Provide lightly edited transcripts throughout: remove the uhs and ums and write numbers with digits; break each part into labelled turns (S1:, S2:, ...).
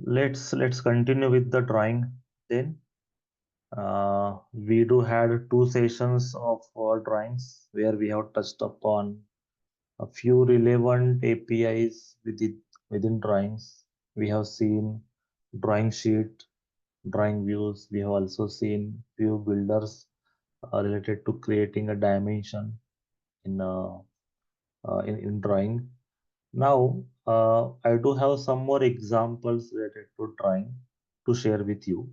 S1: Let's continue with the drawing then. We do had two sessions of drawings where we have touched upon a few relevant APIs within drawings. We have seen drawing sheet, drawing views. We have also seen few builders related to creating a dimension in in drawing. Now, I do have some more examples related to drawing to share with you.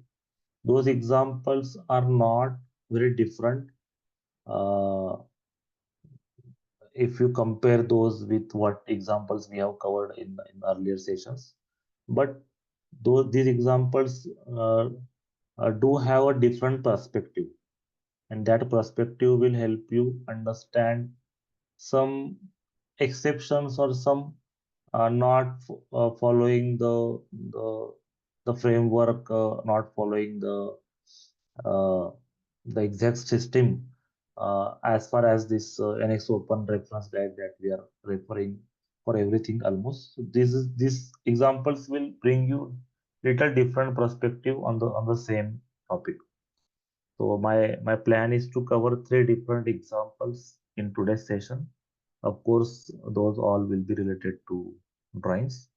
S1: Those examples are not very different uh, if you compare those with what examples we have covered in earlier sessions. But these examples do have a different perspective, and that perspective will help you understand some exceptions or some not following the the framework, not following uh, the exact system as far as this NX Open reference guide that we are referring for everything almost. So these examples will bring you little different perspective on the same topic. So my plan is to cover three different examples in today's session. Of course, those all will be related to drawings.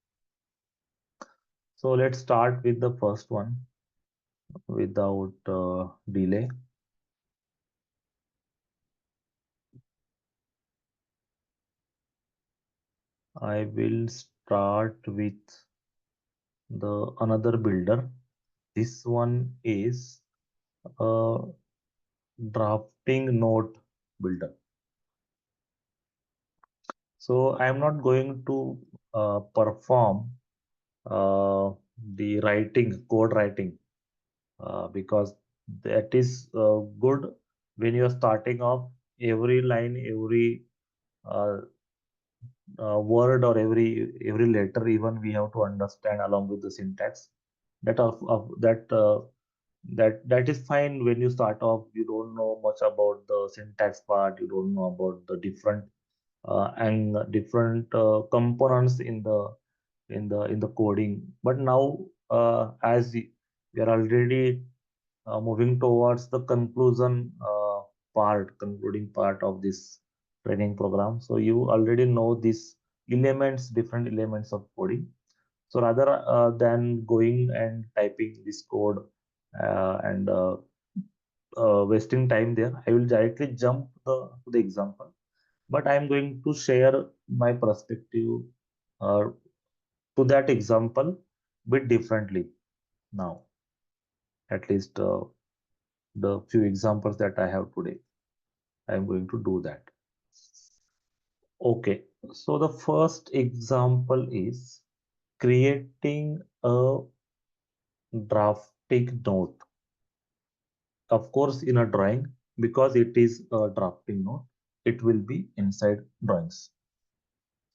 S1: So let's start with the first one without delay. I will start with the another builder. This one is a drafting note builder. So I am not going to perform the code writing, because that is good when you are starting off. Every line, every uh, word or every letter even we have to understand along with the syntax. That is fine. When you start off, you don't know much about the syntax part, you don't know about the different and different components in the coding. But now, as we are already moving towards the concluding part of this training program. So you already know these different elements of coding. So rather than going and typing this code and wasting time there, I will directly jump to the example. But I am going to share my perspective uh, to that example bit differently now. At least the few examples that I have today, I am going to do that. Okay, so the first example is creating a drafting note. Of course, in a drawing, because it is a drafting note, it will be inside drawings.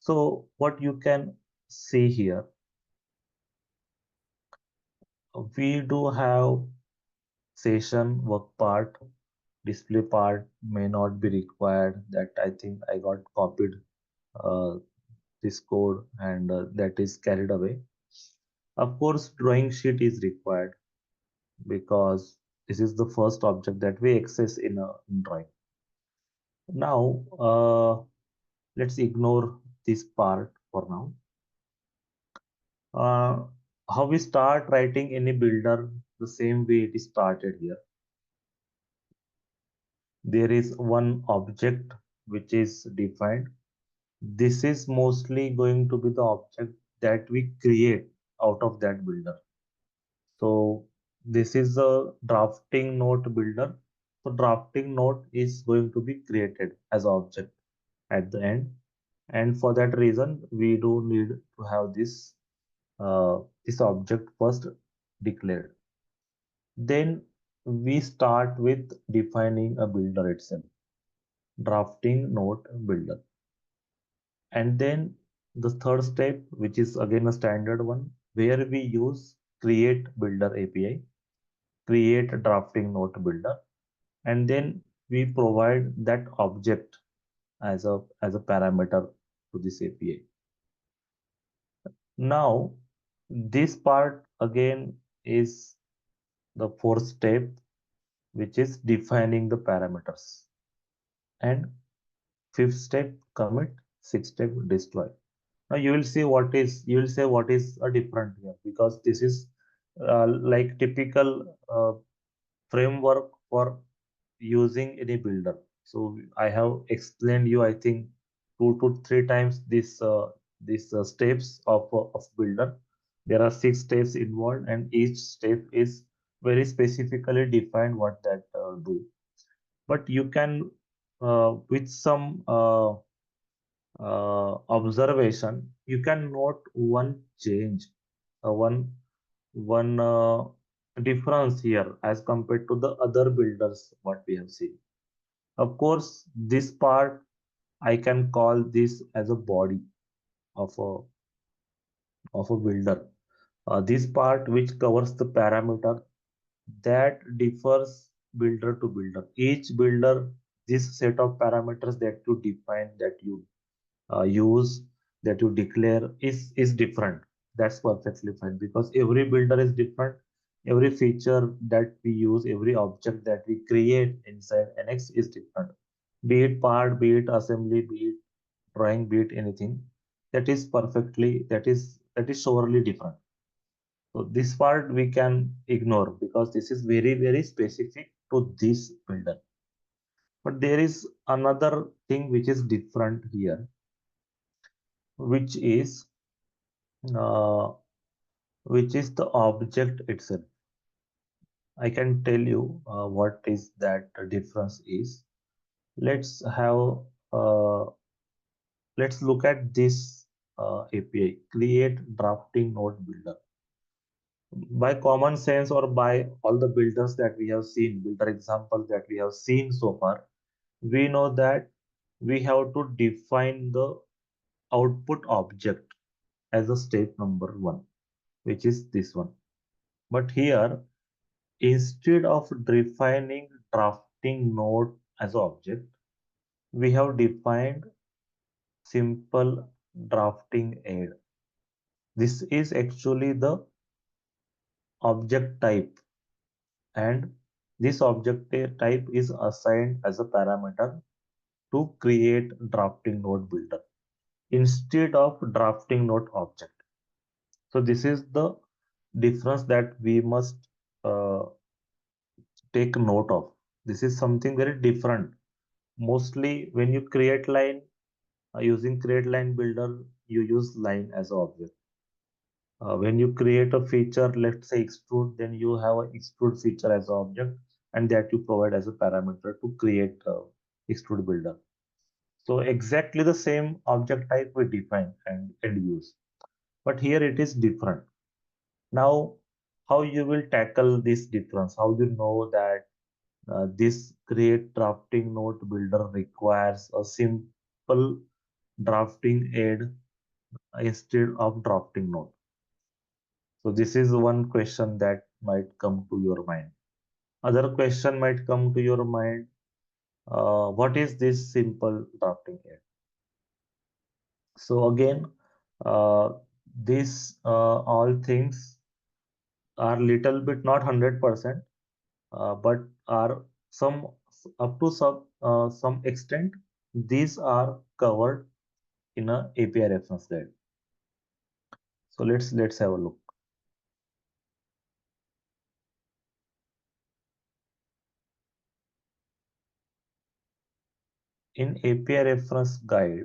S1: So what you can see here, we do have session work part, display part may not be required. That I think I got copied uh, this code and that is carried away. Of course, drawing sheet is required because this is the first object that we access in drawing. Now, let's ignore this part for now. How we start writing any builder the same way it is started here. There is one object which is defined. This is mostly going to be the object that we create out of that builder. So this is a drafting note builder. So drafting note is going to be created as object at the end. And for that reason, we do need to have this object first declared. Then we start with defining a builder itself, drafting note builder. And then the third step, which is again a standard one, where we use create builder API, create drafting note builder, and then we provide that object as a parameter to this API. Now, This part again is the fourth step, which is defining the parameters. And fifth step, commit. Sixth step, destroy. Now you will say what is a different here, because this is like typical framework for using any builder. So I have explained you, I think, 2 to 3 times this steps of builder. There are 6 steps involved, and each step is very specifically defined what that do. But you can, with some observation, you can note one change, one difference here as compared to the other builders what we have seen. Of course, this part I can call this as a body of a builder. This part which covers the parameter that differs builder to builder. Each builder, this set of parameters that you define, that you use, that you declare is different. That's perfectly fine, because every builder is different. Every feature that we use, every object that we create inside NX is different. Be it part, be it assembly, be it drawing, be it anything, that is surely different. So this part we can ignore, because this is very, very specific to this builder. But there is another thing which is different here, which is uh, the object itself. I can tell you what is that difference is. Let's have uh, let's look at this API, create drafting node builder. By common sense, or by all the builders that we have seen, builder examples that we have seen so far, we know that we have to define the output object as a step number one, which is this one. But here, instead of defining drafting node as an object, we have defined simple drafting aid. This is actually the object type, and this object type is assigned as a parameter to create drafting node builder instead of drafting node object. So this is the difference that we must uh, take note of. This is something very different. Mostly when you create line, using create line builder, you use line as an object. When you create a feature, let's say extrude, then you have a extrude feature as an object, and that you provide as a parameter to create extrude builder. So exactly the same object type we define and use, but here it is different. Now, how you will tackle this difference? How you know that this create drafting node builder requires a simple drafting aid instead of drafting node? So this is one question that might come to your mind. Other question might come to your mind. What is this simple drafting aid? So again, uh, these all things are little bit, not 100%, but are some, up to some extent, these are covered in a API reference guide. So let's have a look. In API reference guide,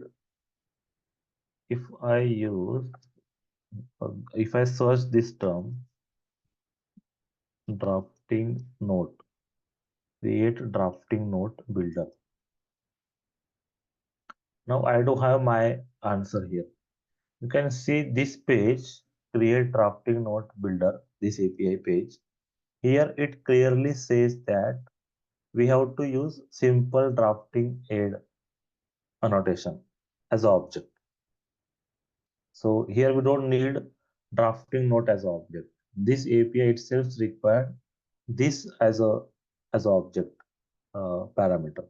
S1: if I use if I search this term, drafting note, create drafting note builder. Now I do have my answer here. You can see this page, create drafting note builder, this API page. Here it clearly says that we have to use simple drafting aid annotation as object. So here we don't need drafting note as object. This API itself requires this as a object parameter.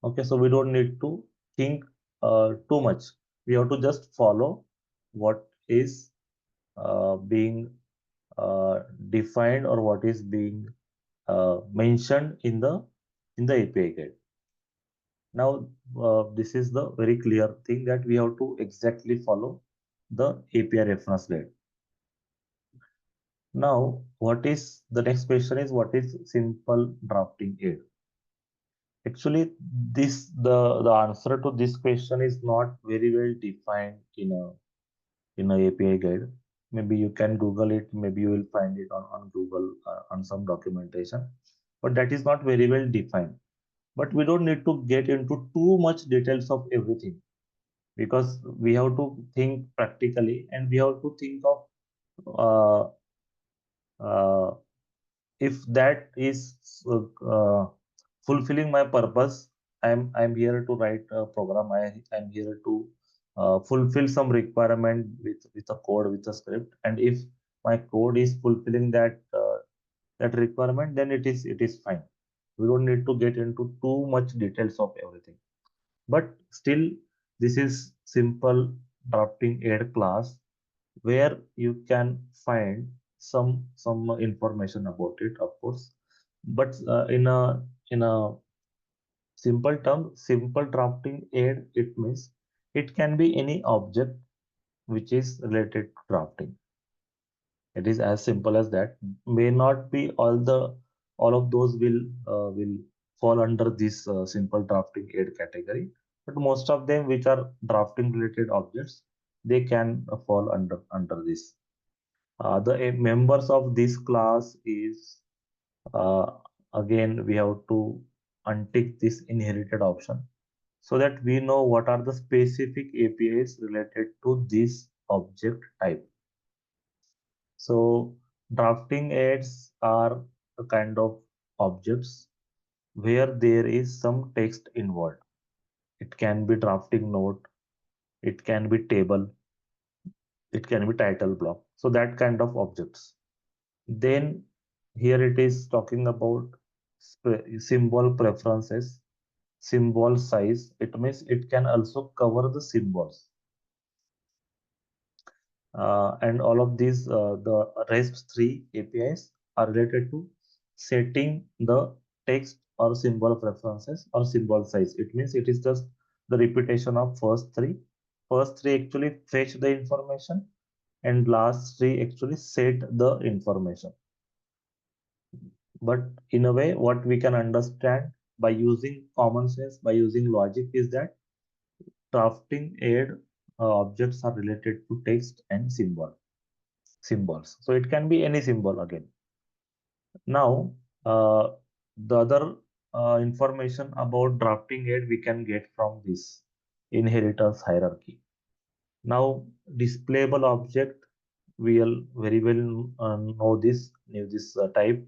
S1: Okay, so we don't need to think too much. We have to just follow what is being uh, defined or what is being mentioned in the API guide. Now, this is the very clear thing that we have to exactly follow the API reference guide. Now, what is the next question is what is simple drafting aid? Actually, the answer to this question is not very well defined in a API guide. Maybe you can Google it. Maybe you will find it on Google on some documentation. But that is not very well defined. But we don't need to get into too much details of everything because we have to think practically and we have to think of uh, uh, if that is uh, fulfilling my purpose. I'm here to write a program. I'm here to fulfill some requirement with a code, with a script, and if my code is fulfilling that requirement, then it is fine. We don't need to get into too much details of everything, but still this is simple drafting aid class where you can find some information about it, of course. But in a simple term, simple drafting aid, it means it can be any object which is related to drafting. It is as simple as that. May not be all of those will fall under this simple drafting aid category, but most of them which are drafting related objects, they can fall under this. The members of this class is uh, again we have to untick this inherited option so that we know what are the specific APIs related to this object type. So drafting aids are a kind of objects where there is some text involved. It can be drafting note, it can be table, it can be title block. So that kind of objects. Then here it is talking about symbol preferences, symbol size. It means it can also cover the symbols. And all of these, the RESP-3 APIs are related to setting the text or symbol preferences or symbol size. It means it is just the repetition of first three. First three actually fetch the information and last three actually set the information. But in a way, what we can understand by using common sense, by using logic, is that drafting aid objects are related to text and symbols. So it can be any symbol again. Now, the other information about drafting aid we can get from this inheritance hierarchy. Now, displayable object, we'll very well know this type.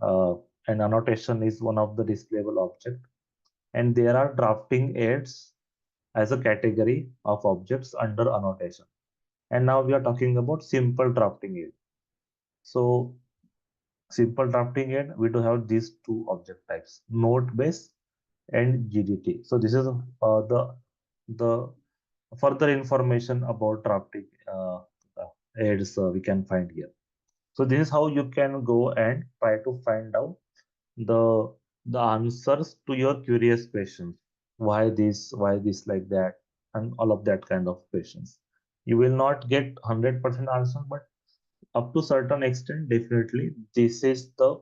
S1: Uh, and annotation is one of the displayable object. And there are drafting aids as a category of objects under annotation. And now we are talking about simple drafting aid. So simple drafting aid, we do have these two object types, note base and GDT. So this is the further information about drafting aids we can find here. So this is how you can go and try to find out the the answers to your curious questions. Why this like that, and all of that kind of questions. You will not get 100% answer, but up to certain extent, definitely this is the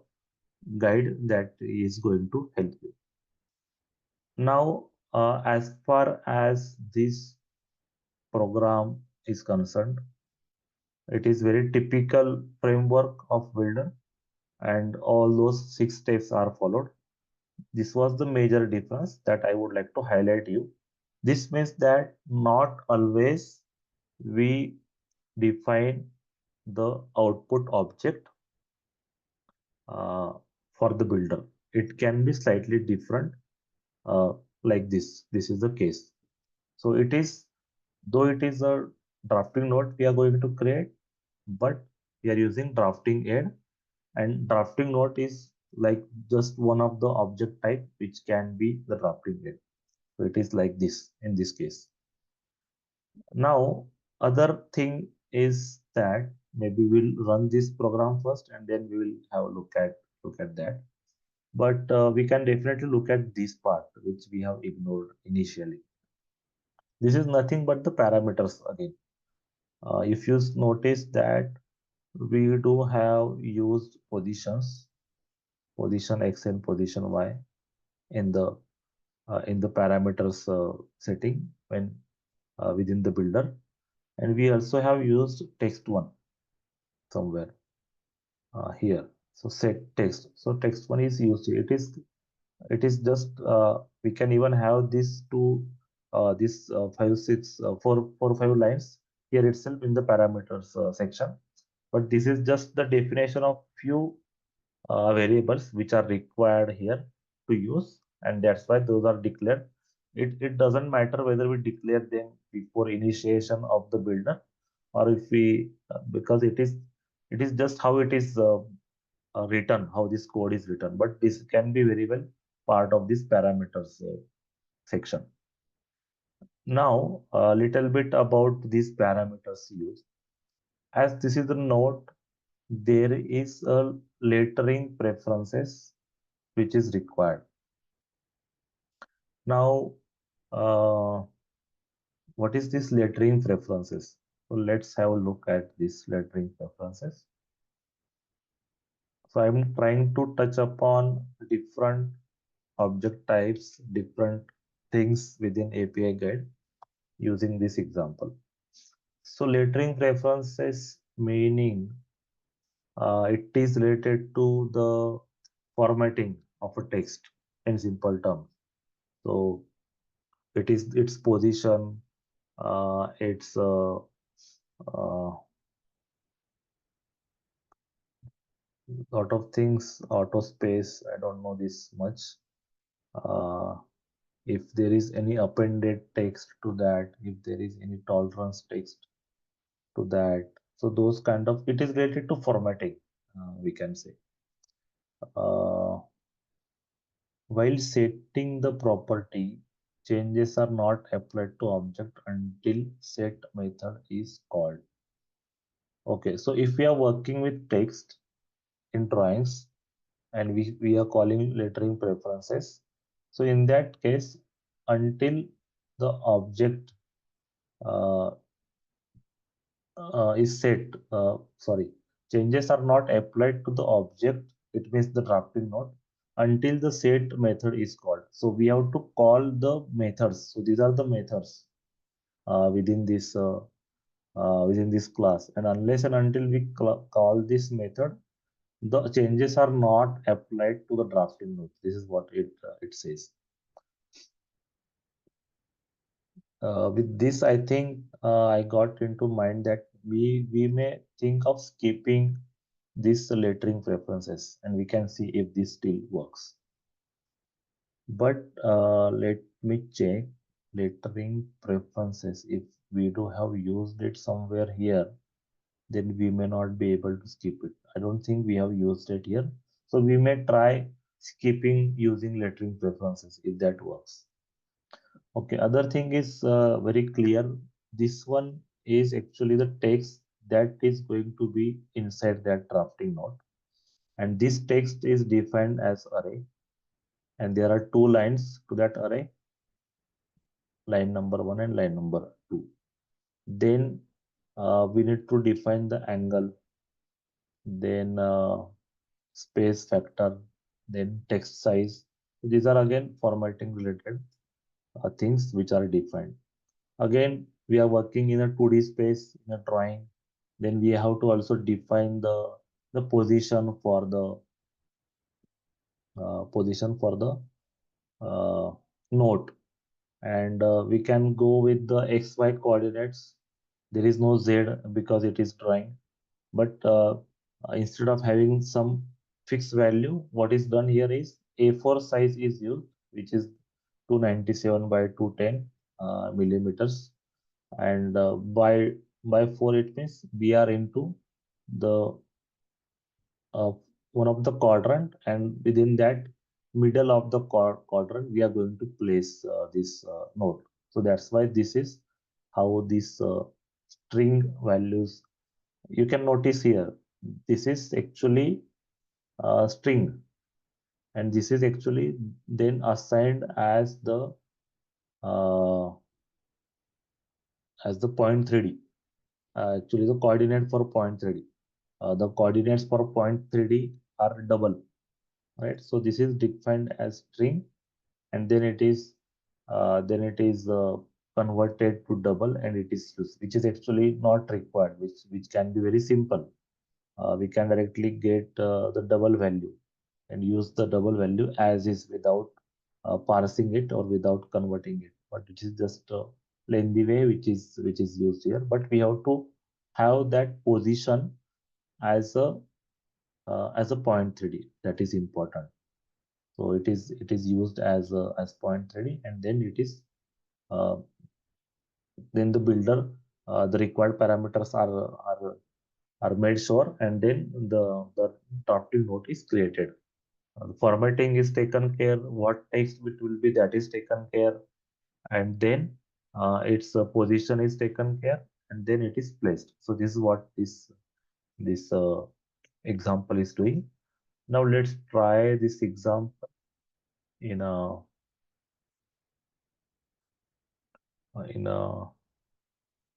S1: guide that is going to help you. Now, as far as this program is concerned, it is very typical framework of builder, and all those 6 steps are followed. This was the major difference that I would like to highlight you. This means that not always we define the output object uh, for the builder. It can be slightly different uh, like this. This is the case. So it is, though it is a drafting node we are going to create, but we are using drafting aid, and drafting node is like just one of the object type which can be the drafting aid. So it is like this in this case. Now, other thing is that, maybe we'll run this program first and then we will have a look at that. But we can definitely look at this part which we have ignored initially. This is nothing but the parameters again. If you notice that we do have used positions, position x and position y in the parameters setting when within the builder, and we also have used text one somewhere here. So set text. So text one is used. It is just we can even have this two this 5 lines here itself in the parameters section. But this is just the definition of few variables which are required here to use, and that's why those are declared. It doesn't matter whether we declare them before initiation of the builder, or if we because it is just how it is written, how this code is written, but this can be very well part of this parameters section. Now a little bit about these parameters used. As this is the node, there is a lettering preferences which is required. Now, what is this lettering preferences? So let's have a look at this lettering preferences. So I'm trying to touch upon different object types, different things within API guide using this example. So lettering preferences meaning it is related to the formatting of a text in simple terms. So it is its position, its lot of things, auto space. I don't know this much. Uh, if there is any appended text to that, if there is any tolerance text to that, so those kind of, it is related to formatting, we can say. Uh, while setting the property, changes are not applied to object until set method is called. Okay, so if we are working with text in drawings and we are calling lettering preferences, so in that case, until the object uh, is set, sorry, changes are not applied to the object, it means the drafting node, until the set method is called. So we have to call the methods. So these are the methods within this class, and unless and until we call this method, the changes are not applied to the drafting node. This is what it says. With this, I think I got into mind that we may think of skipping this lettering preferences, and we can see if this still works. But let me check lettering preferences. If we do have used it somewhere here, then we may not be able to skip it. I don't think we have used it here. So we may try skipping using lettering preferences if that works. Okay, other thing is very clear. This one is actually the text that is going to be inside that drafting node. And this text is defined as array. And there are two lines to that array, line number one and line number two. Then we need to define the angle, then space factor, then text size. These are again formatting related things which are defined. Again, we are working in a 2D space in a drawing. Then we have to also define the position for the node, and we can go with the XY coordinates. There is no Z because it is drawing, but instead of having some fixed value, what is done here is A4 size is used, which is 297 by 210 millimeters, and by 4 it means we are into the uh, one of the quadrant, and within that middle of the quadrant we are going to place this node. So that's why this is how these string values You can notice here, this is actually a string, and this is actually then assigned uh, as the point 3D. Actually, the coordinate for point 3D. The coordinates for point 3D are double, right? So this is defined as string, and then it is converted to double, and it is used, which is actually not required, which can be very simple. We can directly get the double value and use the double value as is without parsing it or without converting it. But it is just a lengthy way which is used here. But we have to have that position as a point 3D. That is important. So it is used as point 3D, and then it is uh, then the builder, the required parameters are made sure, and then the drafting node is created. The formatting is taken care, what text it will be, that is taken care, and then its position is taken care, and then it is placed. So this is what this example is doing. Now let's try this example in a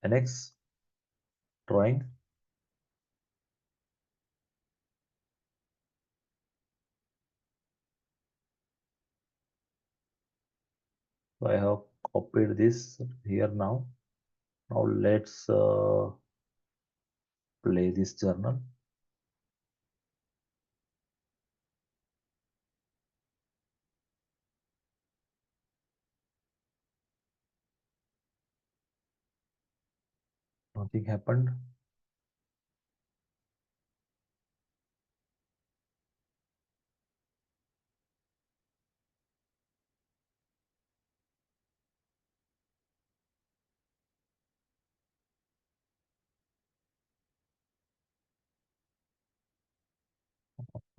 S1: NX drawing. So I have copied this here now. Now let's play this journal. Nothing happened.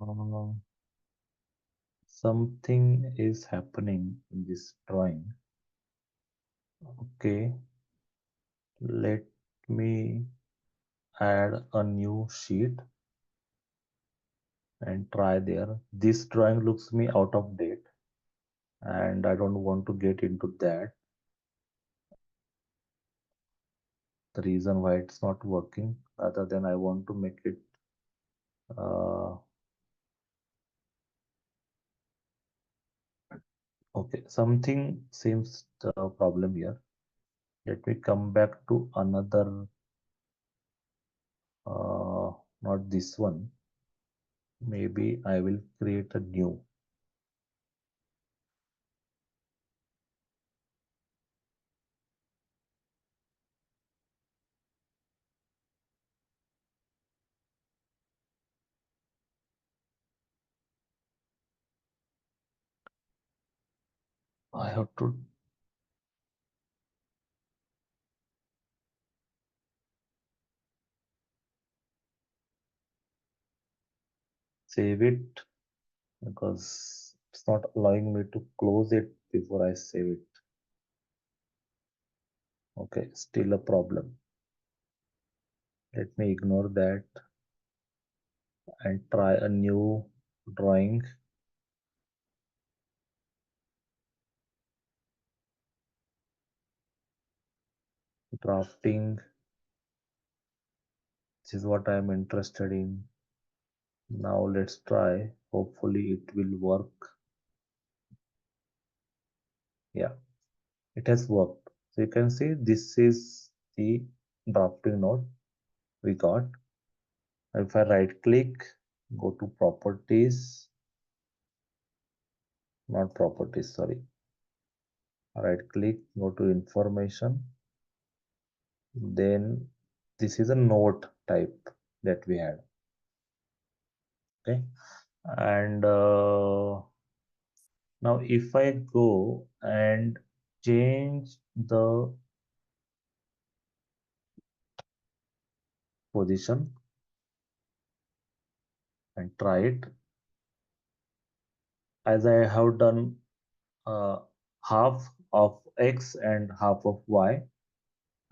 S1: Uh, Something is happening in this drawing. Okay, let me add a new sheet and try there. This drawing looks me out of date, and I don't want to get into that. The reason why it's not working, rather than I want to make it okay. Something seems the problem here. Let me come back to another, not this one. Maybe I will create a new. I have to save it because it's not allowing me to close it before I save it. Okay, still a problem. Let me ignore that and try a new drawing. Drafting. This is what I am interested in. Now let's try. Hopefully it will work. Yeah, it has worked. So you can see this is the drafting node we got. If I right click, go to properties, not properties, sorry. Right click, go to information. Then this is a note type that we had. Okay. And now if I go and change the position and try it, as I have done uh, half of X and half of Y,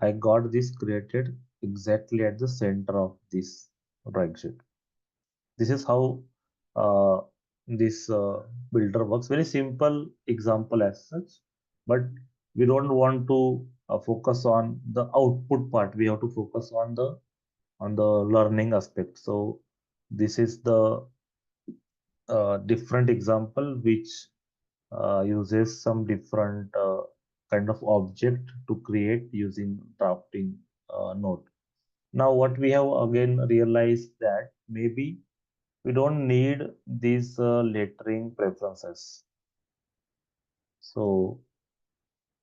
S1: I got this created exactly at the center of this drawing sheet. This is how uh, this builder works. Very simple example as such, but we don't want to focus on the output part. We have to focus on the learning aspect. So this is the different example which uses some different kind of object to create using drafting node. Now what we have again realized that maybe we don't need these lettering preferences. So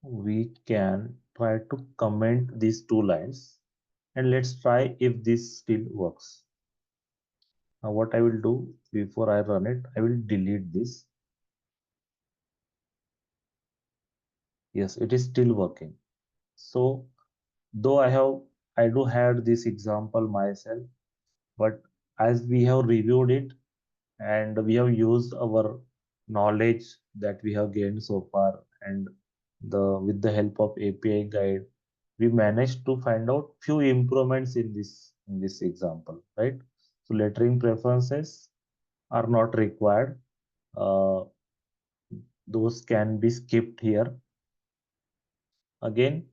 S1: we can try to comment these two lines and let's try if this still works. Now what I will do before I run it, I will delete this. Yes, it is still working. So though I do have this example myself, but as we have reviewed it and we have used our knowledge that we have gained so far and the with the help of API guide, we managed to find out few improvements in this example, right? So lettering preferences are not required. Uh, those can be skipped here. Again,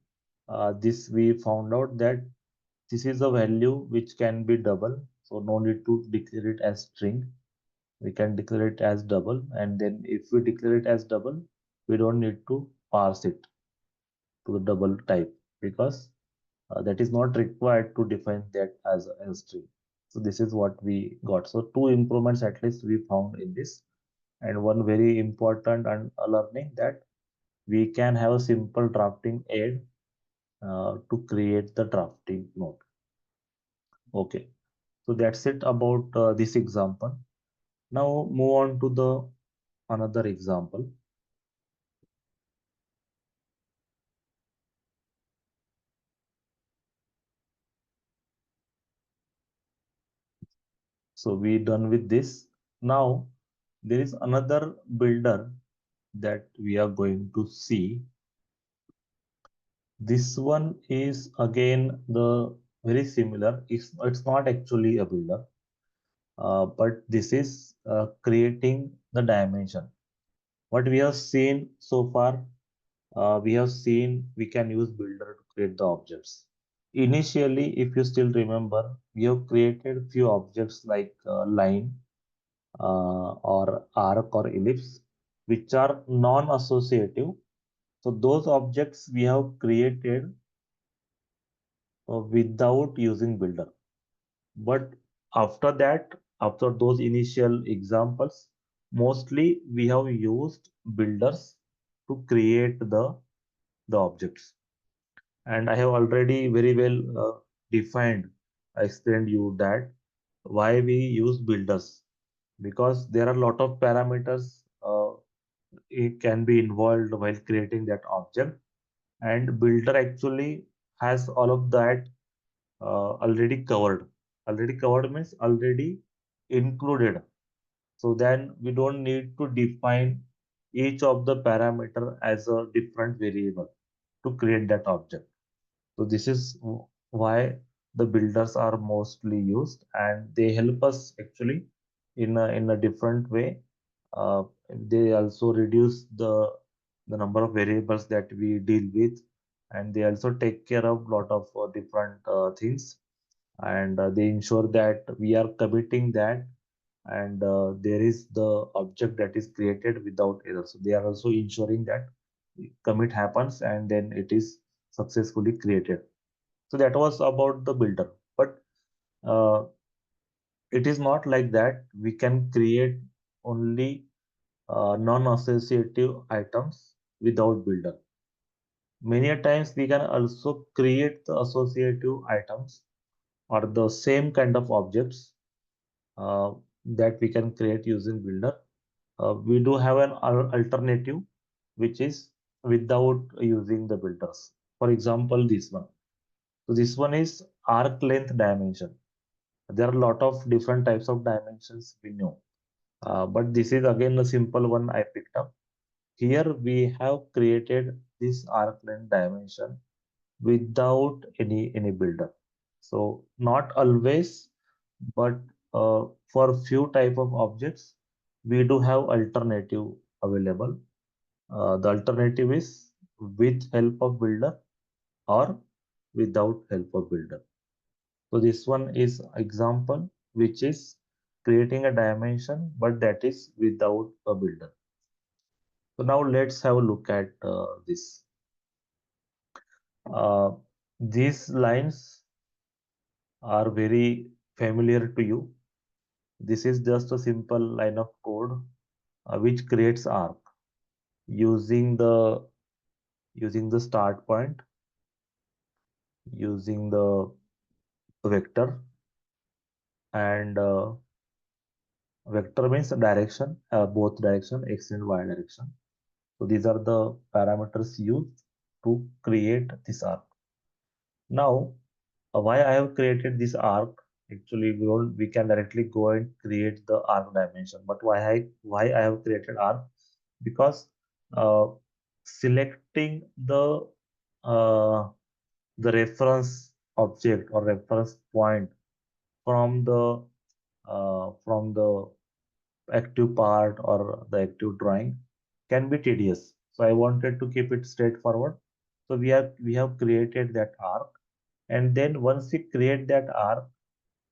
S1: this we found out that this is a value which can be double, so no need to declare it as string. We can declare it as double, and then if we declare it as double, we don't need to parse it to the double type because that is not required to define that as a string. So this is what we got. So two improvements at least we found in this, and one very important and learning that we can have a simple drafting aid to create the drafting node. Okay, so that's it about this example. Now move on to the another example. So we done with this. Now there is another builder that we are going to see. This one is again the very similar. It's not actually a builder, but this is creating the dimension. What we have seen so far, we have seen we can use builder to create the objects. Initially, if you still remember, we have created few objects like line or arc or ellipse, which are non-associative. So those objects we have created without using builder. But after that, after those initial examples, mostly we have used builders to create the objects. And I have already very well defined, explained you that why we use builders because there are a lot of parameters it can be involved while creating that object and builder actually has all of that already covered means already included, so then we don't need to define each of the parameter as a different variable to create that object. So this is why the builders are mostly used and they help us actually in a different way. They also reduce the number of variables that we deal with and they also take care of lot of different things and they ensure that we are committing that and there is the object that is created without error. So they are also ensuring that commit happens and then it is successfully created. So that was about the builder, but uh, it is not like that. We can create only non-associative items without builder. Many a times we can also create the associative items or the same kind of objects that we can create using builder. We do have an alternative which is without using the builders. For example, this one. So this one is arc length dimension. There are a lot of different types of dimensions we know, but this is again a simple one I picked up. Here we have created this arc length dimension without any builder. So not always, but for few type of objects, we do have alternative available. The alternative is with help of builder or without help of builder. So this one is example which is creating a dimension, but that is without a builder. So now let's have a look at this. Uh, these lines are very familiar to you. This is just a simple line of code which creates arc using the start point, using the vector, and vector means direction, both direction, x and y direction. So these are the parameters used to create this arc. Now, why I have created this arc? Actually, we can directly go and create the arc dimension. But why I have created arc? Because uh, selecting uh, the reference object or reference point from the active part or the active drawing can be tedious. So I wanted to keep it straightforward. So we have created that arc, and then once we create that arc,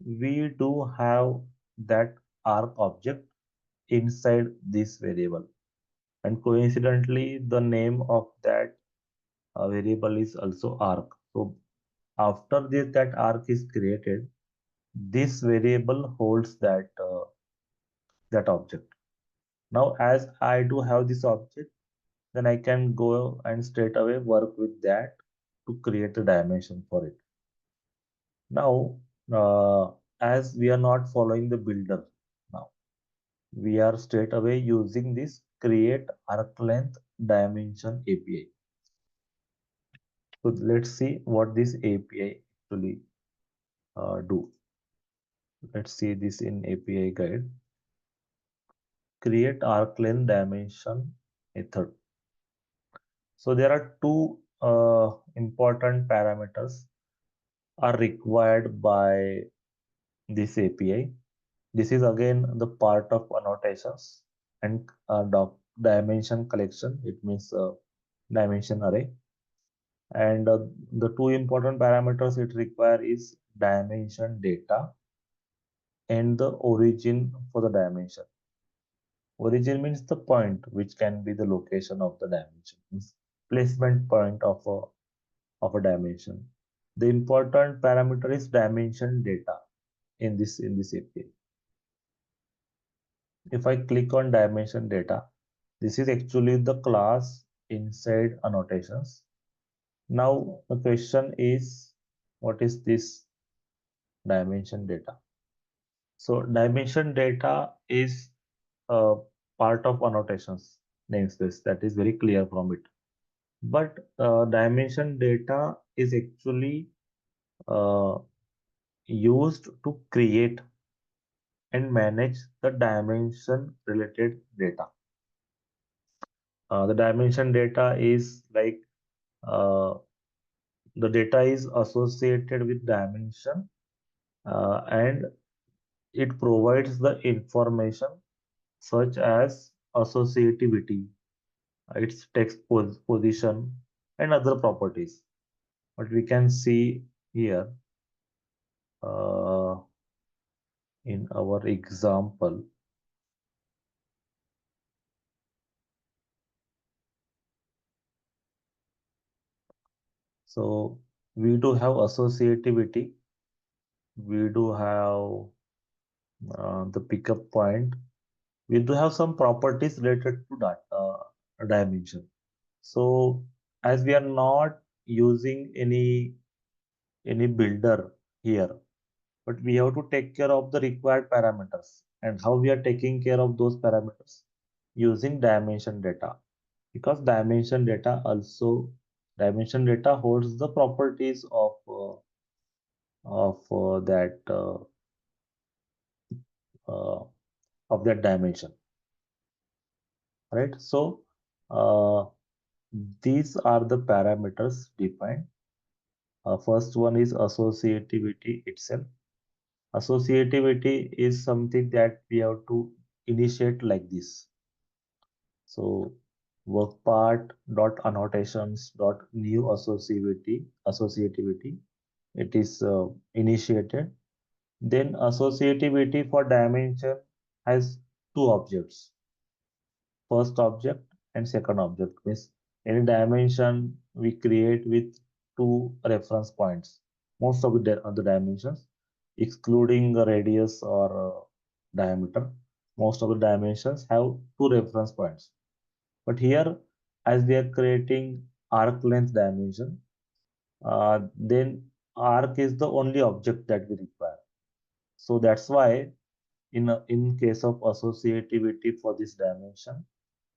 S1: we do have that arc object inside this variable. And coincidentally, the name of that variable is also arc. So after that arc is created, this variable holds that object. Now, as I do have this object, then I can go and straight away work with that to create a dimension for it. Now, as we are not following the builder now, we are straight away using this create arc length dimension API. So let's see what this API actually do. Let's see this in API guide. Create arc length dimension method. So there are two important parameters are required by this API. This is again the part of annotations and dimension collection. It means dimension array. And the two important parameters it require is dimension data and the origin for the dimension. Origin means the point, which can be the location of the dimension, means placement point of a dimension. The important parameter is dimension data in this API. If I click on dimension data, this is actually the class inside annotations. Now the question is, what is this dimension data? So dimension data is a part of annotations namespace, that is very clear from it. But dimension data is actually uh, used to create and manage the dimension related data. The dimension data is like uh, the data is associated with dimension, and it provides the information such as associativity, its text position, and other properties. But we can see here uh, in our example. So we do have associativity, we do have the pickup point, we do have some properties related to that dimension. So as we are not using any builder here, but we have to take care of the required parameters. And how we are taking care of those parameters? Using dimension data, because dimension data holds the properties of uh, of that dimension, right? So uh, these are the parameters defined. First one is associativity itself. Associativity is something that we have to initiate like this. So work part dot annotations dot new associativity it is initiated. Then associativity for dimension has two objects, first object and second object. Means any dimension we create with two reference points. Most of the dimensions, excluding the radius or diameter, most of the dimensions have two reference points. But here, as we are creating arc length dimension, then arc is the only object that we require. So that's why in case of associativity for this dimension,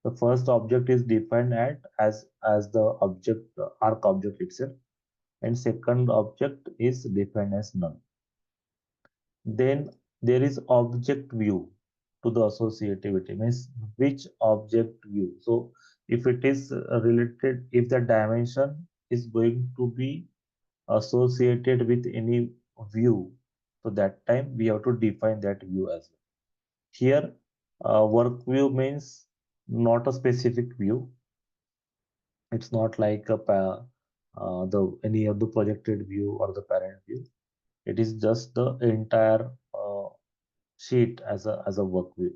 S1: the first object is defined as the object arc object itself, and second object is defined as null. Then there is object view to the associativity, means which object view. So if it is related, if the dimension is going to be associated with any view, so that time we have to define that view as well. Here, work view means not a specific view. It's not like the any of the projected view or the parent view. It is just the entire sheet as a work view.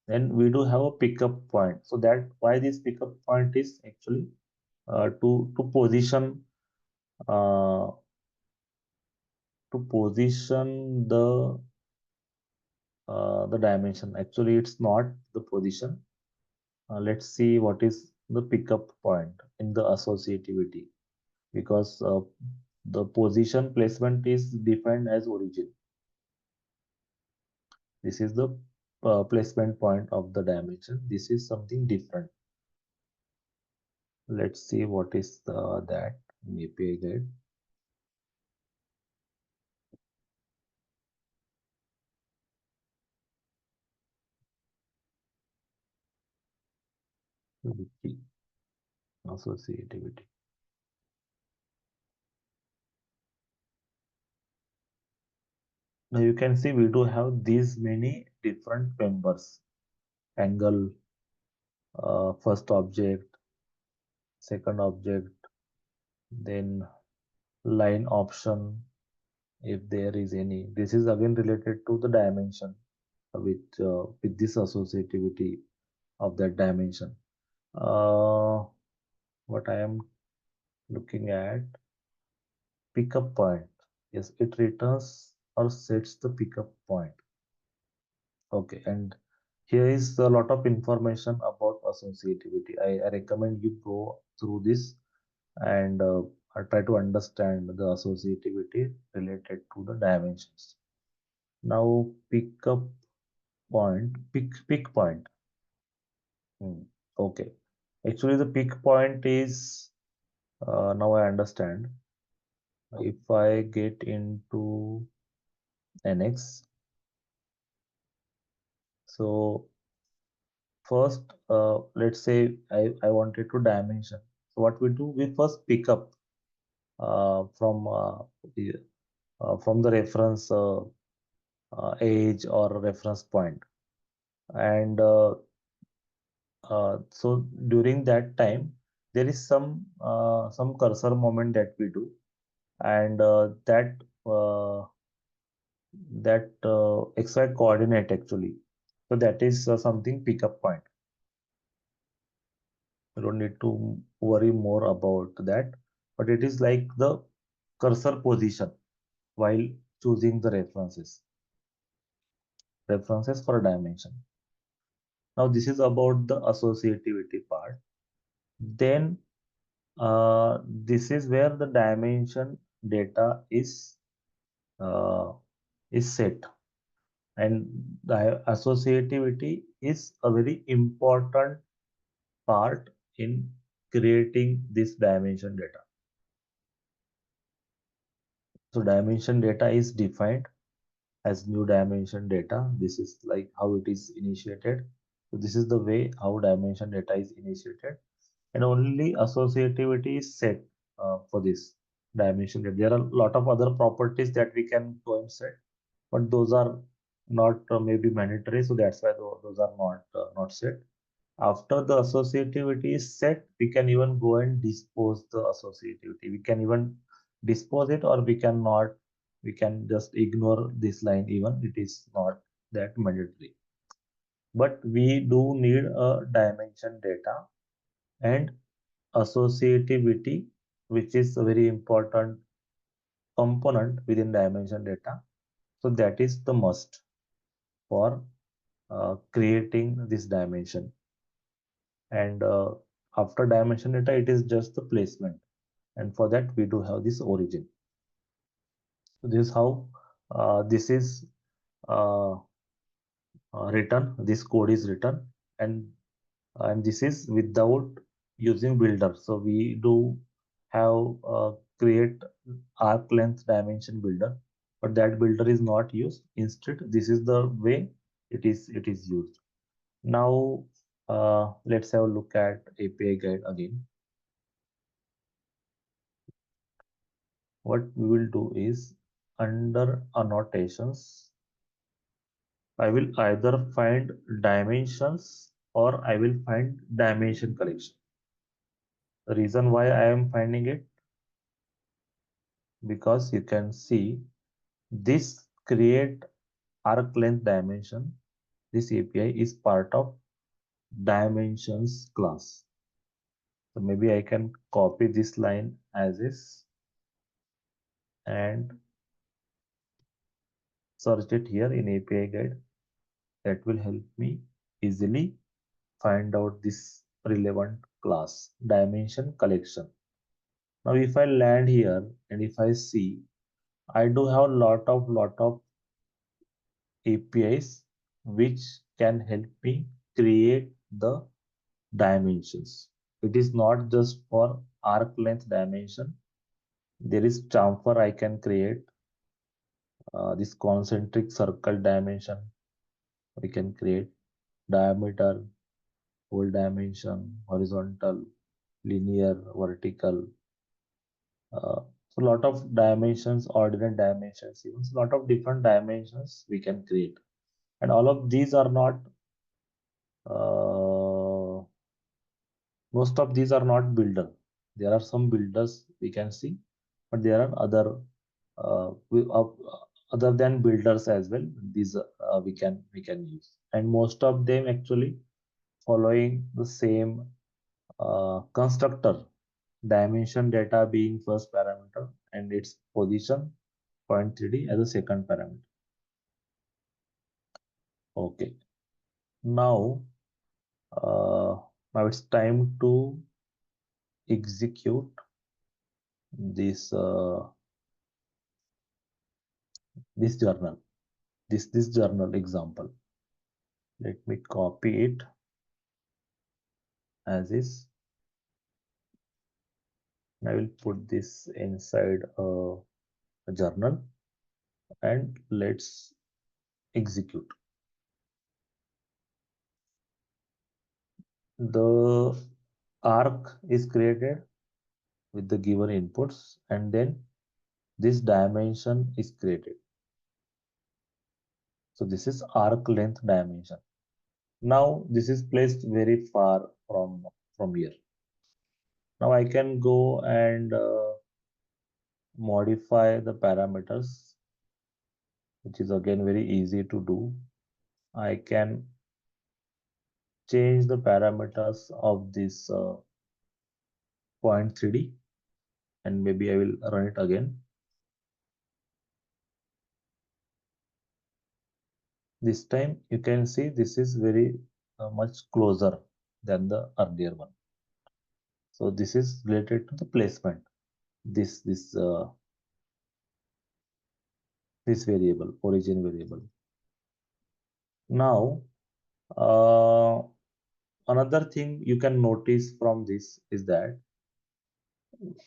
S1: Then we do have a pickup point. So that why this pickup point is actually to position uh, the dimension. Actually, it's not the position. Let's see what is the pickup point in the associativity, because the position placement is defined as origin. This is the placement point of the dimension. This is something different. Let's see what is that in API guide. Wiki associativity. Now you can see we do have these many different members: angle, first object, second object, then line option, if there is any. This is again related to the dimension with this associativity of that dimension. What I am looking at, pickup point. Yes, it returns or sets the pickup point. Okay, and here is a lot of information about associativity. I recommend you go through this and try to understand the associativity related to the dimensions. Now, pickup point, pick point. Okay, actually the pick point is now I understand. If I get into NX, so first let's say I wanted to dimension. So what we do, we first pick up the from the reference age or reference point, and so during that time there is some cursor moment that we do, and that XY coordinate actually. So that is something pickup point. You don't need to worry more about that, but it is like the cursor position while choosing the references for a dimension. Now this is about the associativity part. Then this is where the dimension data uh, is set, and the associativity is a very important part in creating this dimension data. So dimension data is defined as new dimension data. This is like how it is initiated. So this is the way how dimension data is initiated, and only associativity is set for this. dimension data. There are a lot of other properties that we can go and set, but those are not maybe mandatory, so that's why those are not set. After the associativity is set, we can even go and dispose the associativity. We can even dispose it, or we cannot. We can just ignore this line even. It is not that mandatory. But we do need a dimension data and associativity, which is a very important component within dimension data. So that is the must for creating this dimension. And after dimension data, it is just the placement. And for that, we do have this origin. So this is how this is uh, written. This code is written, and this is without using builder. So we do have create arc length dimension builder, but that builder is not used. Instead, this is the way it is used. Now let's have a look at API guide again. What we will do is, under annotations, I will either find dimensions or I will find dimension collection. The reason why I am finding it, because you can see this create arc length dimension. This API is part of dimensions class. So maybe I can copy this line as is and search it here in API guide. That will help me easily find out this relevant class, dimension collection. Now if I land here and if I see, I do have lot of APIs which can help me create the dimensions. It is not just for arc length dimension. There is chamfer I can create, this concentric circle dimension. We can create diameter, whole dimension, horizontal, linear, vertical. So a lot of dimensions, ordinate dimensions, even a lot of different dimensions we can create. And all of these are not, most of these are not builder. There are some builders we can see, but there are other than builders as well. These we can use, and most of them actually following the same constructor, dimension data being first parameter and its position 0.3D as a second parameter. Okay, now now it's time to execute this journal, this journal example. Let me copy it as is. I will put this inside a journal and let's execute. The arc is created with the given inputs, and then this dimension is created. So this is arc length dimension. Now this is placed very far from here. Now I can go and modify the parameters, which is again very easy to do. I can change the parameters of this 0.3D, and maybe I will run it again. This time you can see this is very much closer than the earlier one. So this is related to the placement. This variable, origin variable. Now another thing you can notice from this is that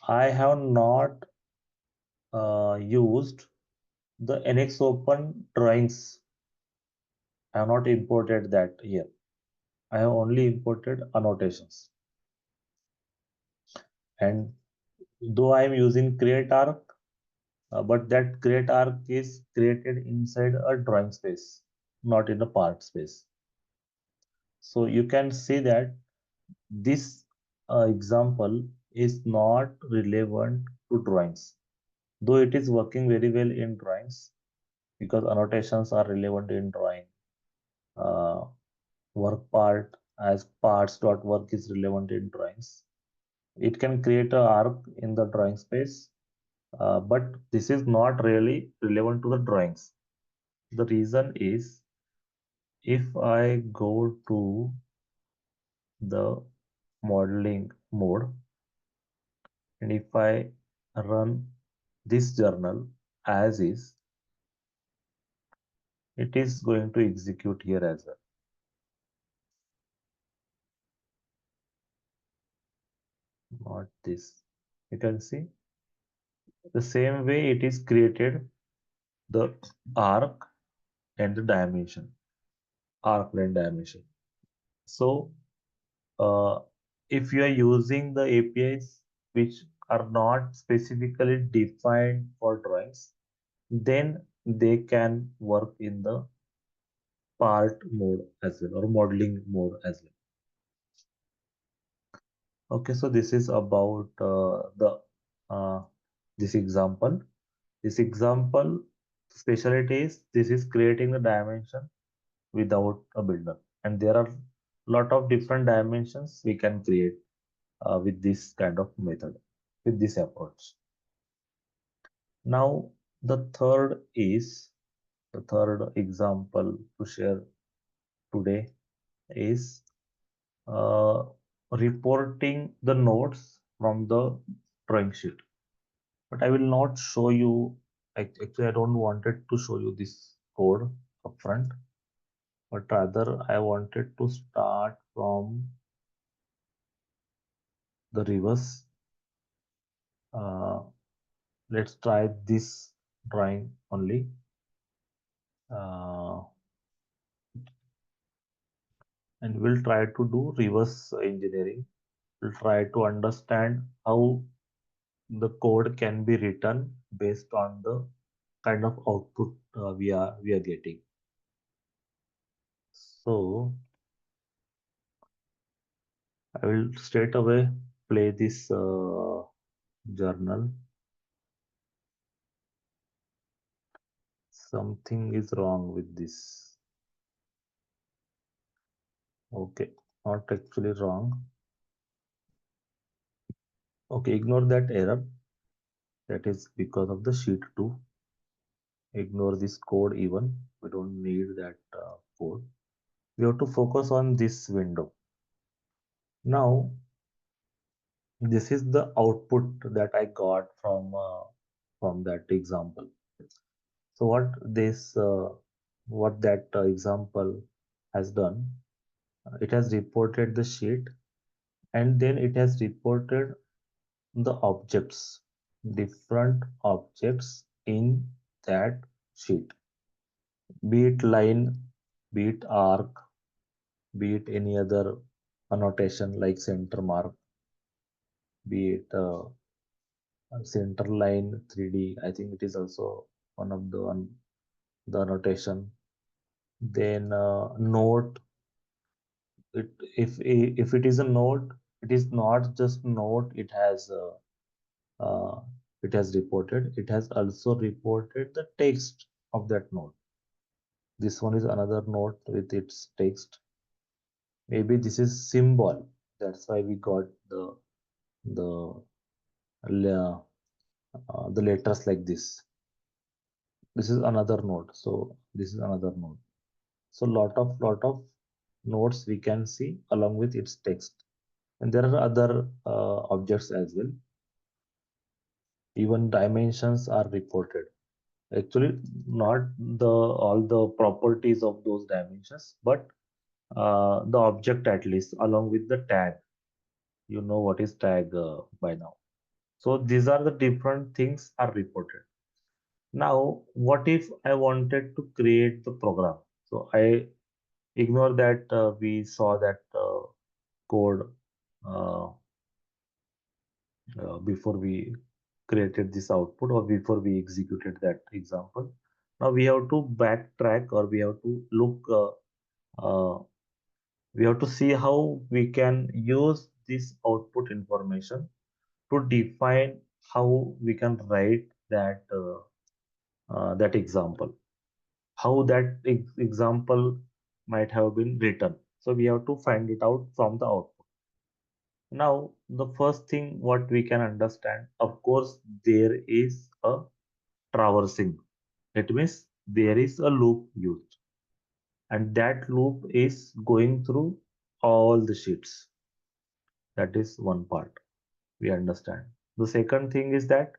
S1: I have not used the NX Open drawings. I have not imported that here. I have only imported annotations. And though I am using create arc, but that create arc is created inside a drawing space, not in a part space. So you can see that this example is not relevant to drawings, though it is working very well in drawings because annotations are relevant in drawing. Uh, Work part as parts dot work is relevant in drawings. It can create a arc in the drawing space, but this is not really relevant to the drawings. The reason is if I go to the modeling mode and if I run this journal as is, it is going to execute here as well. Not this. You can see the same way it is created the arc and the dimension, arc length dimension. So uh, if you are using the APIs which are not specifically defined for drawings, then they can work in the part mode as well or modeling mode as well. Okay, so this is about the uh, this example. This example specialty is this is creating the dimension without a builder, and there are lot of different dimensions we can create with this kind of method, with this approach. Now the third example to share today is uh, reporting the notes from the drawing sheet. But I will not show you. Actually, I don't wanted to show you this code upfront, but rather I wanted to start from the reverse. Uh, let's try this drawing only. Uh, and we'll try to do reverse engineering. We'll try to understand how the code can be written based on the kind of output we are getting. So I will straight away play this journal. Something is wrong with this. Okay, not actually wrong. Okay, ignore that error. That is because of the sheet 2. Ignore this code even. We don't need that code. We have to focus on this window. Now, this is the output that I got from that example. So what that example has done, it has reported the sheet and then it has reported the objects, different objects in that sheet, be it line, be it arc, be it any other annotation like center mark, be it center line 3D. I think it is also one of the annotation. Then note. If it is a note, it is not just note. Uh, it has reported. It has also reported the text of that note. This one is another note with its text. Maybe this is symbol. That's why we got the the letters like this. This is another node. So this is another node. So lot of nodes we can see along with its text. And there are other objects as well. Even dimensions are reported. Actually, not the all the properties of those dimensions, but the object at least along with the tag. You know what is tag by now. So these are the different things are reported. Now, what if I wanted to create the program? So I ignore that we saw that code uh, before we created this output or before we executed that example. Now we have to backtrack, or we have to look, we have to see how we can use this output information to define how we can write that example, how that example might have been written. So we have to find it out from the output. Now, the first thing what we can understand, of course, there is a traversing. It means there is a loop used, and that loop is going through all the sheets. That is one part we understand. The second thing is that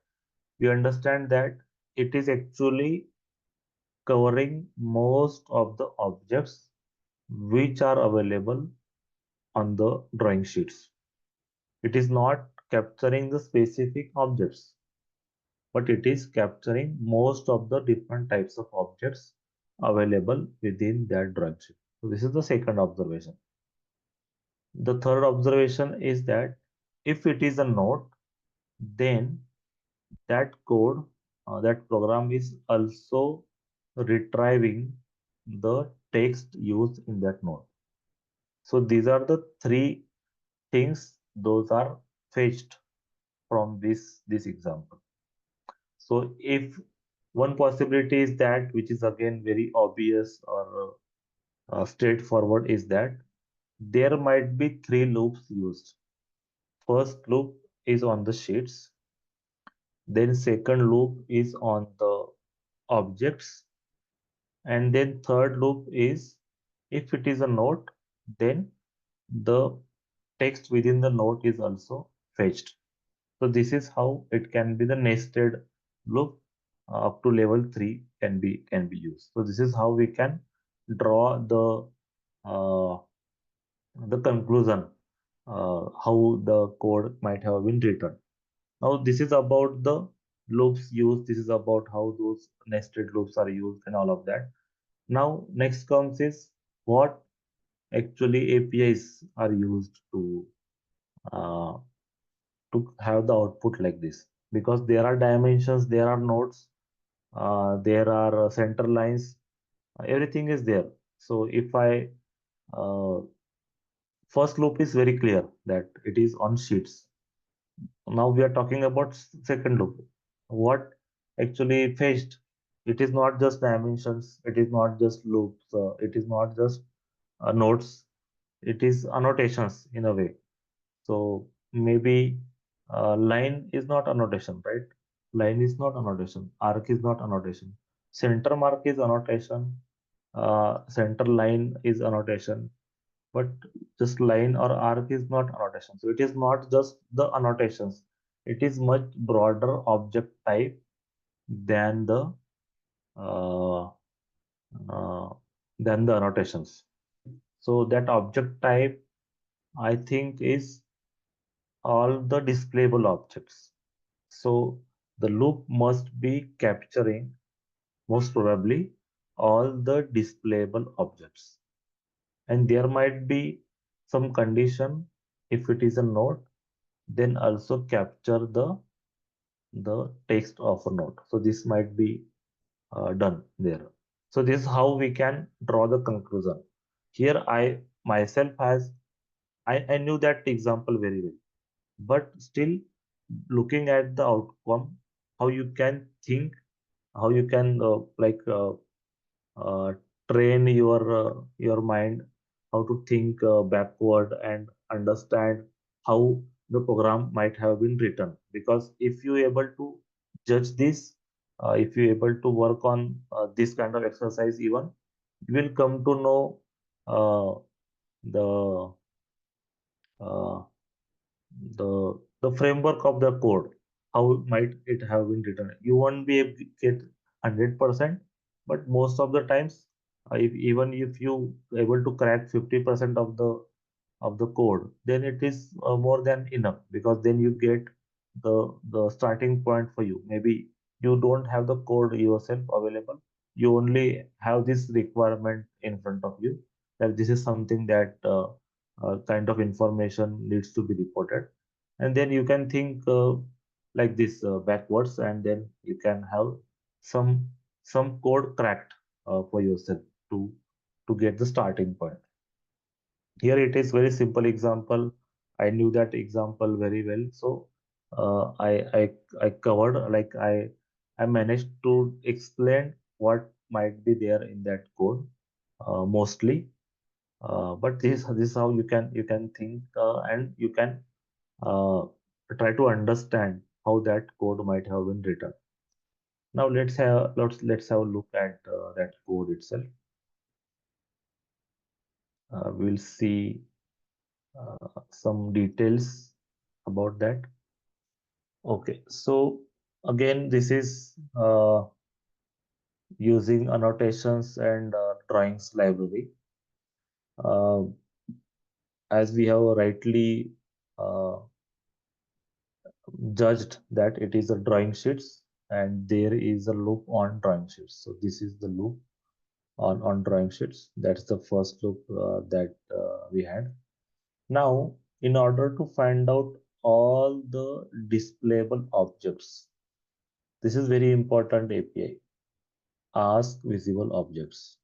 S1: we understand that it is actually covering most of the objects which are available on the drawing sheets. It is not capturing the specific objects, but it is capturing most of the different types of objects available within that drawing sheet. So this is the second observation. The third observation is that if it is a node, then that code, that program is also retrieving the text used in that node. So these are the three things those are fetched from this example. So if one possibility is that, which is again very obvious or straightforward, is that there might be three loops used. First loop is on the sheets, then second loop is on the objects, and then third loop is, if it is a note, then the text within the note is also fetched. So this is how it can be the nested loop up to level 3 can be used. So this is how we can draw uh, the conclusion, how the code might have been written. Now this is about the loops used. This is about how those nested loops are used and all of that. Now next comes is what actually APIs are used uh, to have the output like this, because there are dimensions, there are nodes, there are center lines, everything is there. So if I first loop is very clear that it is on sheets. Now we are talking about second loop. What actually fetched? It is not just dimensions, it is not just loops, it is not just nodes, it is annotations in a way. So maybe line is not annotation, right? Line is not annotation. Arc is not annotation. Center mark is annotation. Center line is annotation. But just line or arc is not annotation. So it is not just the annotations. It is much broader object type than the uh, uh, annotations. So that object type, I think, is all the displayable objects. So the loop must be capturing, most probably, all the displayable objects. And there might be some condition. If it is a node, then also capture the text of a node. So this might be done there. So this is how we can draw the conclusion. Here I myself has I knew that example very well, but still looking at the outcome, how you can think, how you can uh, train your mind, how to think backward and understand how the program might have been written. Because if you able to judge this, if you able to work on this kind of exercise, even you will come to know uh, the uh, the framework of the code, how might it have been written. You won't be able to get 100%, but most of the times, even if you able to crack 50% of the code, then it is more than enough, because then you get the starting point for you. Maybe you don't have the code yourself available, you only have this requirement in front of you, that this is something that kind of information needs to be reported. And then you can think like this backwards, and then you can have some some code cracked for yourself to get the starting point. Here it is very simple example. I knew that example very well, so I covered, like I managed to explain what might be there in that code mostly. But this is how you can think, and you can uh, try to understand how that code might have been written. Now let's have a look at that code itself. We'll see some details about that. Okay, so again, this is using annotations and drawings library. Uh, as we have rightly uh, judged that it is a drawing sheets, and there is a loop on drawing sheets. So this is the loop on drawing sheets. That's the first loop that we had. Now, in order to find out all the displayable objects, this is very important API, ask visible objects.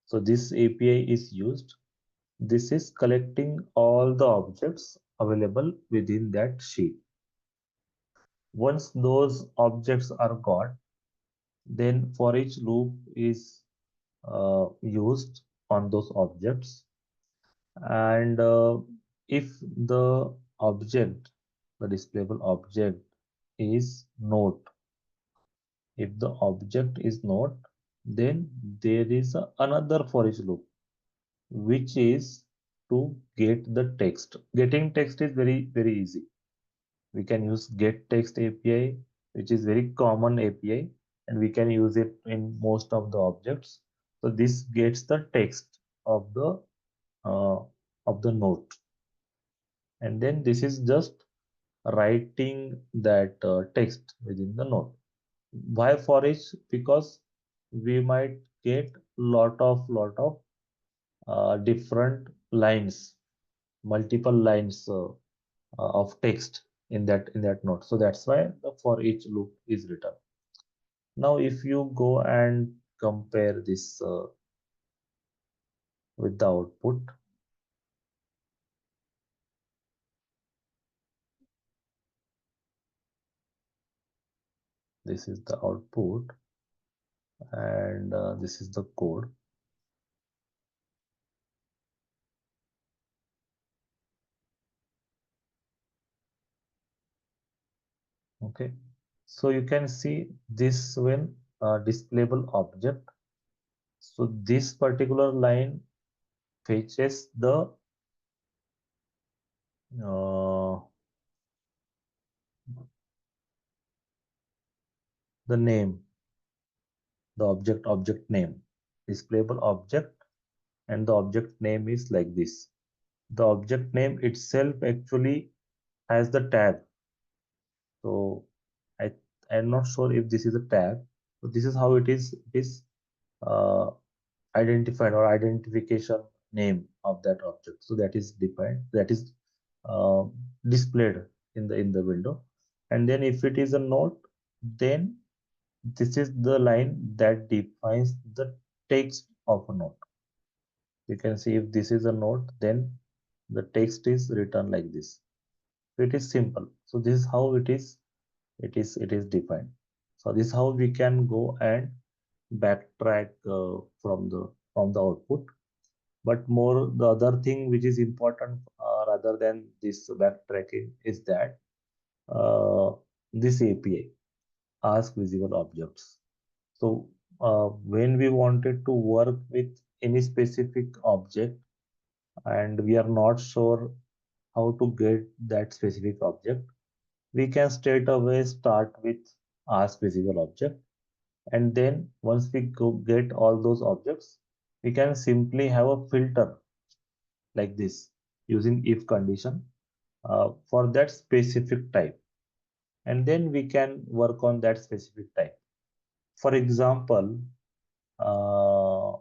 S1: So this API is used. This is collecting all the objects available within that sheet. Once those objects are got, then for each loop is used on those objects. And if the object, the displayable object is note, if the object is note, then there is another for each loop, which is to get the text. Getting text is very easy. We can use get text API, which is very common API, and we can use it in most of the objects. So this gets the text uh, of the note, and then this is just writing that text within the note. Why for each? Because we might get lot of different lines, multiple lines of text in that note. So that's why the for each loop is written. Now, if you go and compare this with the output, this is the output, and this is the code. Okay, so you can see this when displayable object. So this particular line fetches uh, the name, the object name, displayable object, and the object name is like this. The object name itself actually has the tag. So I am not sure if this is a tag. So this is how it is uh, identified, or identification name of that object. So that is defined, that is uh, displayed in the window. And then if it is a note, then this is the line that defines the text of a note. You can see if this is a note, then the text is written like this. So it is simple. So this is how it is defined. So this is how we can go and backtrack from the output. But more, the other thing which is important rather than this backtracking is that uh, this API, ask visible objects. So when we wanted to work with any specific object, and we are not sure how to get that specific object, we can straight away start with ask visible object. And then once we go get all those objects, we can simply have a filter like this using if condition for that specific type. And then we can work on that specific type. For example, uh,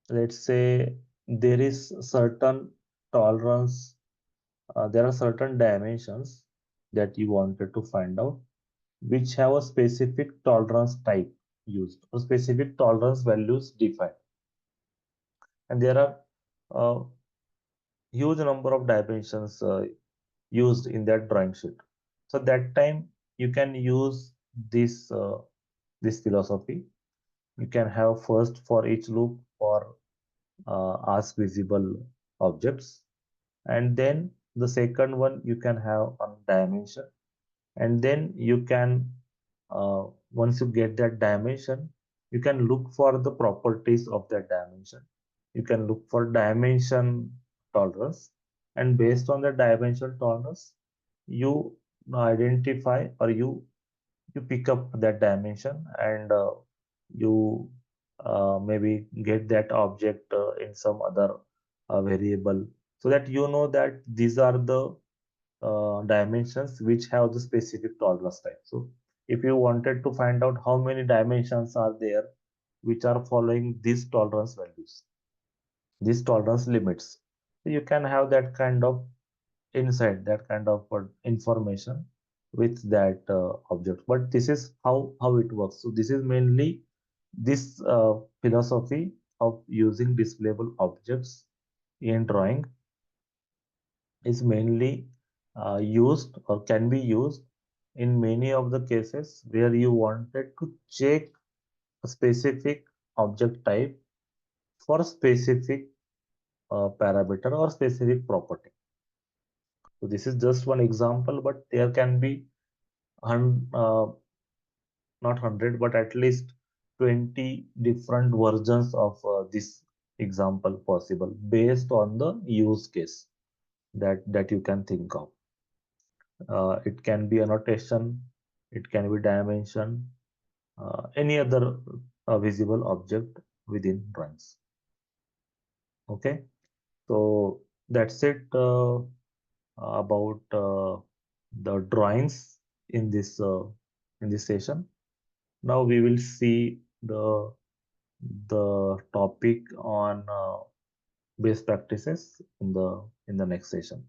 S1: let's say there is certain tolerance there are certain dimensions that you wanted to find out which have a specific tolerance type used or specific tolerance values defined. And there are a huge number of dimensions used in that drawing sheet. So that time you can use this philosophy. You can have first for each loop for ask visible objects, and then the second one you can have on dimension, and then you can once you get that dimension, you can look for the properties of that dimension. You can look for dimension tolerance, and based on the dimension tolerance you identify or you pick up that dimension, and you maybe get that object in some other variable, so that you know that these are the dimensions which have the specific tolerance type. So if you wanted to find out how many dimensions are there which are following these tolerance values, these tolerance limits, so you can have that kind of insight, that kind of information with that object. But this is how it works. So this is mainly this philosophy of using displayable objects in drawing is mainly used or can be used in many of the cases where you wanted to check a specific object type for a specific parameter or specific property. So this is just one example, but there can be not 100 but at least 20 different versions of this example possible based on the use case that you can think of. It can be annotation, it can be dimension, any other visible object within drawings. Okay, so that's it about the drawings in this session. Now we will see the topic on best practices in the next session.